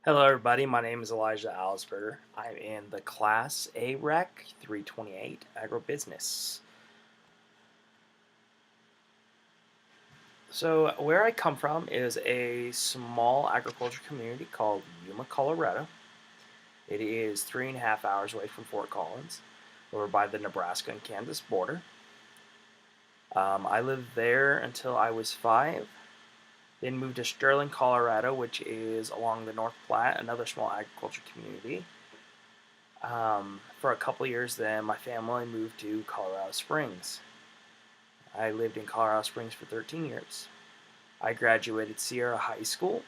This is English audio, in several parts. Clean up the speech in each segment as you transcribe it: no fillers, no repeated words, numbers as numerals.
Hello, everybody. My name is Elijah Alsberger. I'm in the class Arec 328 Agribusiness. So, where I come from is a small agriculture community called Yuma, Colorado. It is 3.5 hours away from Fort Collins, over by the Nebraska and Kansas border. I lived there until I was 5. Then moved to Sterling, Colorado, which is along the North Platte, another small agriculture community. For a couple years, then my family moved to Colorado Springs. I lived in Colorado Springs for 13 years. I graduated Sierra High School,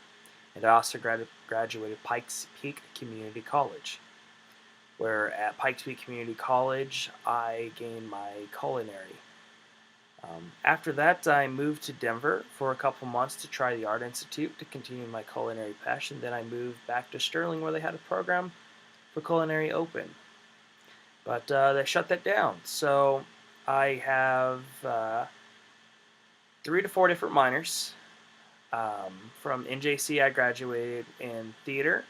and I also graduated Pikes Peak Community College, where at Pikes Peak Community College, I gained my culinary. After that, I moved to Denver for a couple months to try the Art Institute to continue my culinary passion. Then I moved back to Sterling, where they had a program for Culinary Open. But they shut that down. So I have 3 to 4 different minors. From NJC, I graduated in theater.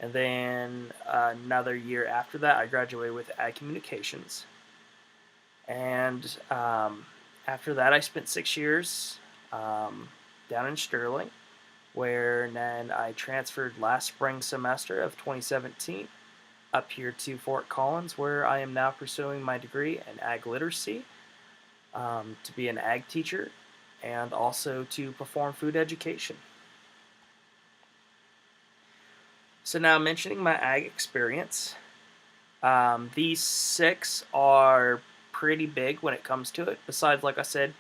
And then another year after that, I graduated with Ag Communications. And after that, I spent 6 years down in Sterling, where then I transferred last spring semester of 2017 up here to Fort Collins, where I am now pursuing my degree in ag literacy, to be an ag teacher, and also to perform food education. So now, mentioning my ag experience, these 6 are pretty big when it comes to it. Besides, like I said,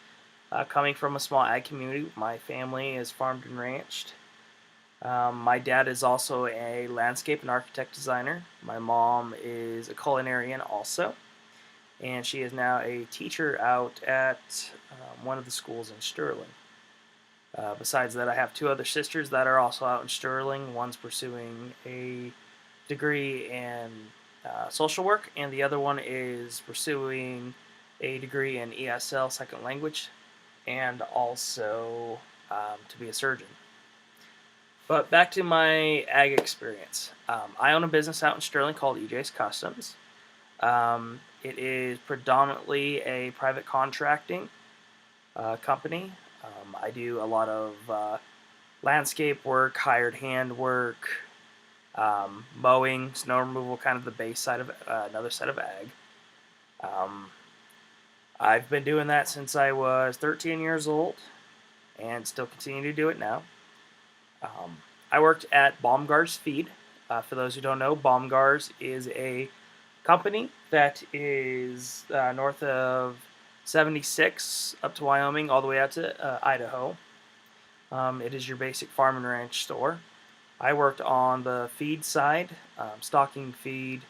coming from a small ag community, my family is farmed and ranched. My dad is also a landscape and architect designer. My mom is a culinarian also, and she is now a teacher out at one of the schools in Sterling. Besides that, I have 2 other sisters that are also out in Sterling. One's pursuing a degree in social work, and the other one is pursuing a degree in ESL, second language, and also to be a surgeon. But back to my ag experience. I own a business out in Sterling called EJ's Customs. It is predominantly a private contracting company. I do a lot of landscape work, hired hand work, mowing, snow removal, kind of the base side of another side of ag. I've been doing that since I was 13 years old and still continue to do it now. I worked at Baumgar's Feed. For those who don't know, Baumgar's is a company that is north of 76 up to Wyoming, all the way out to Idaho. It is your basic farm and ranch store. I worked on the feed side, stocking feed,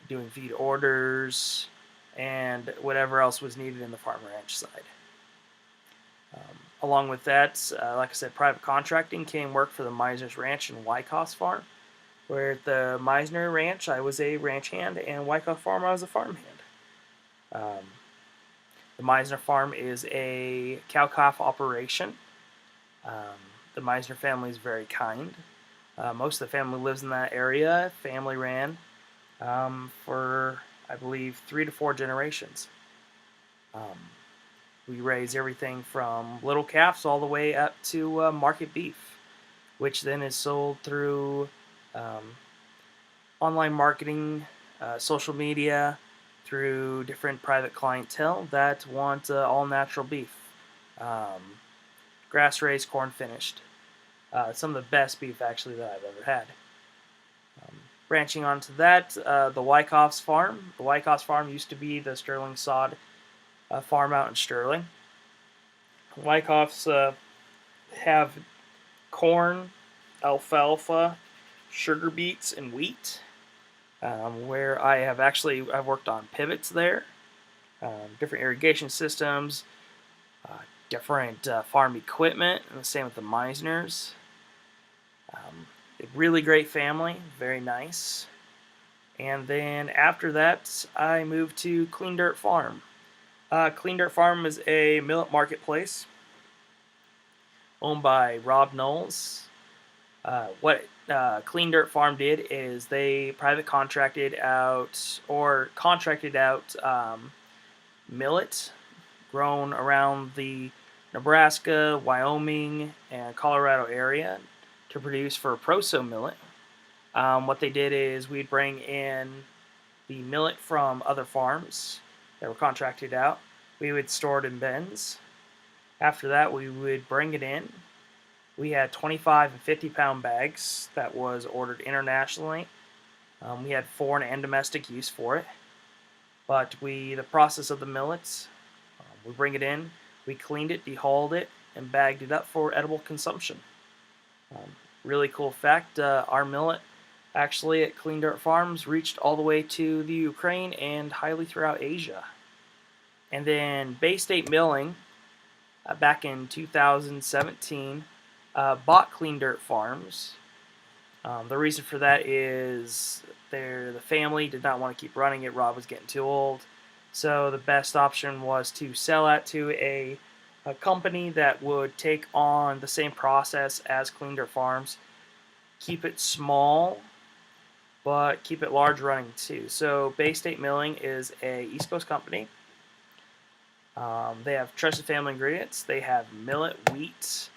doing feed orders, and whatever else was needed in the farm and ranch side. Along with that, like I said, private contracting came work for the Meisner's Ranch and Wyckoff's Farm, where at the Meisner Ranch I was a ranch hand, and Wyckoff Farm I was a farm hand. The Meisner Farm is a cow-calf operation. The Meisner family is very kind. Most of the family lives in that area, family ran, for, I believe, 3 to 4 generations. We raise everything from little calves all the way up to market beef, which then is sold through online marketing, social media, through different private clientele that want all natural beef, grass raised, corn finished. Some of the best beef actually that I've ever had. Branching onto that, the Wyckoff's Farm. The Wyckoff's Farm used to be the Sterling Sod farm out in Sterling. Wyckoff's have corn, alfalfa, sugar beets, and wheat. Where I've worked on pivots there, different irrigation systems, different farm equipment, and the same with the Meisners. A really great family, very nice. And then after that, I moved to Clean Dirt Farm. Clean Dirt Farm is a millet marketplace owned by Rob Knowles. What Clean Dirt Farm did is they private contracted out millet grown around the Nebraska, Wyoming, and Colorado area to produce for Proso millet. What they did is we'd bring in the millet from other farms that were contracted out. We would store it in bins. After that, we would bring it in. We had 25 and 50-pound bags that was ordered internationally. We had foreign and domestic use for it. But the process of the millets, we bring it in, we cleaned it, dehulled it, and bagged it up for edible consumption. Really cool fact, our millet actually at Clean Dirt Farms reached all the way to the Ukraine and highly throughout Asia. And then Bay State Milling, back in 2017, bought Clean Dirt Farms. The reason for that is the family did not want to keep running it. Rob was getting too old. So the best option was to sell it to a company that would take on the same process as Clean Dirt Farms. Keep it small, but keep it large running too. So Bay State Milling is a East Coast company. They have trusted family ingredients. They have millet, wheat,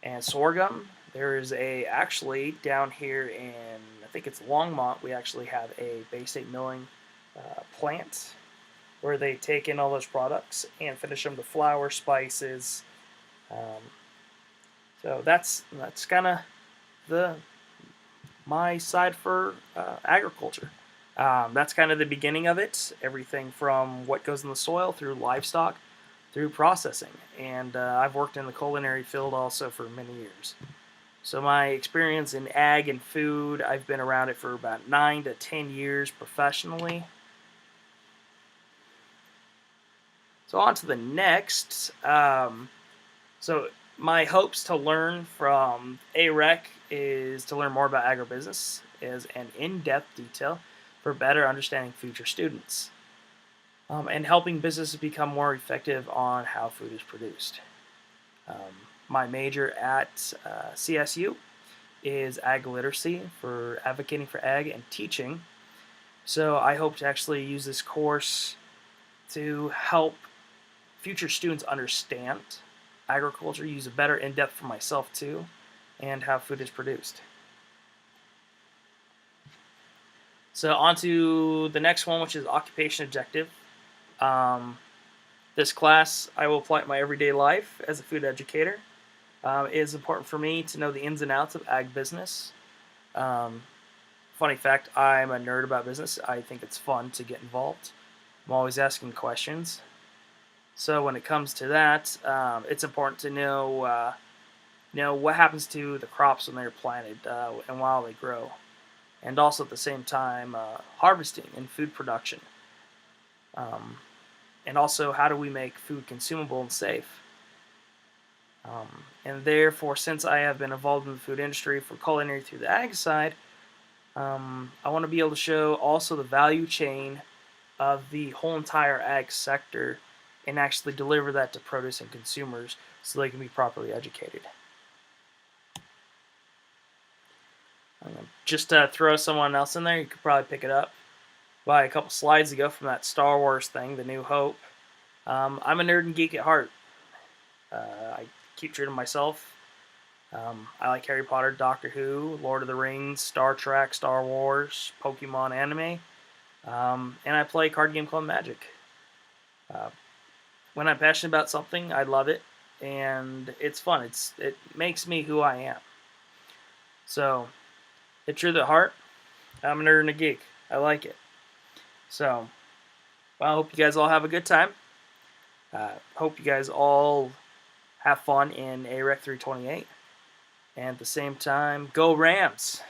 and sorghum. There is actually down here in, I think it's Longmont, we actually have a Bay State Milling plant where they take in all those products and finish them to flour, spices. So that's kind of my side for agriculture. That's kind of the beginning of it. Everything from what goes in the soil through livestock, through processing. And I've worked in the culinary field also for many years. So my experience in ag and food, I've been around it for about 9 to 10 years professionally. So on to the next. So my hopes to learn from Arec is to learn more about agribusiness as an in-depth detail for better understanding future students, and helping businesses become more effective on how food is produced. My major at CSU is ag literacy, for advocating for ag and teaching. So I hope to actually use this course to help future students understand agriculture, use a better in-depth for myself too, and how food is produced. So on to the next one, which is occupation objective. This class I will apply to my everyday life as a food educator. It is important for me to know the ins and outs of ag business. Funny fact, I'm a nerd about business. I think it's fun to get involved. I'm always asking questions. So when it comes to that, it's important to know what happens to the crops when they're planted and while they grow. And also at the same time, harvesting and food production. And also, how do we make food consumable and safe? And therefore, since I have been involved in the food industry for culinary through the ag side, I want to be able to show also the value chain of the whole entire ag sector and actually deliver that to produce and consumers so they can be properly educated. Just to throw someone else in there, you could probably pick it up by a couple slides ago from that Star Wars thing, The New Hope. I'm a nerd and geek at heart. I keep true to myself. I like Harry Potter, Doctor Who, Lord of the Rings, Star Trek, Star Wars, Pokemon anime, and I play a card game called Magic. When I'm passionate about something, I love it, and it's fun. It makes me who I am. So, it's true at heart. I'm a nerd and a geek. I like it. So, well, I hope you guys all have a good time. Hope you guys all have fun in Arec 328. And at the same time, go Rams!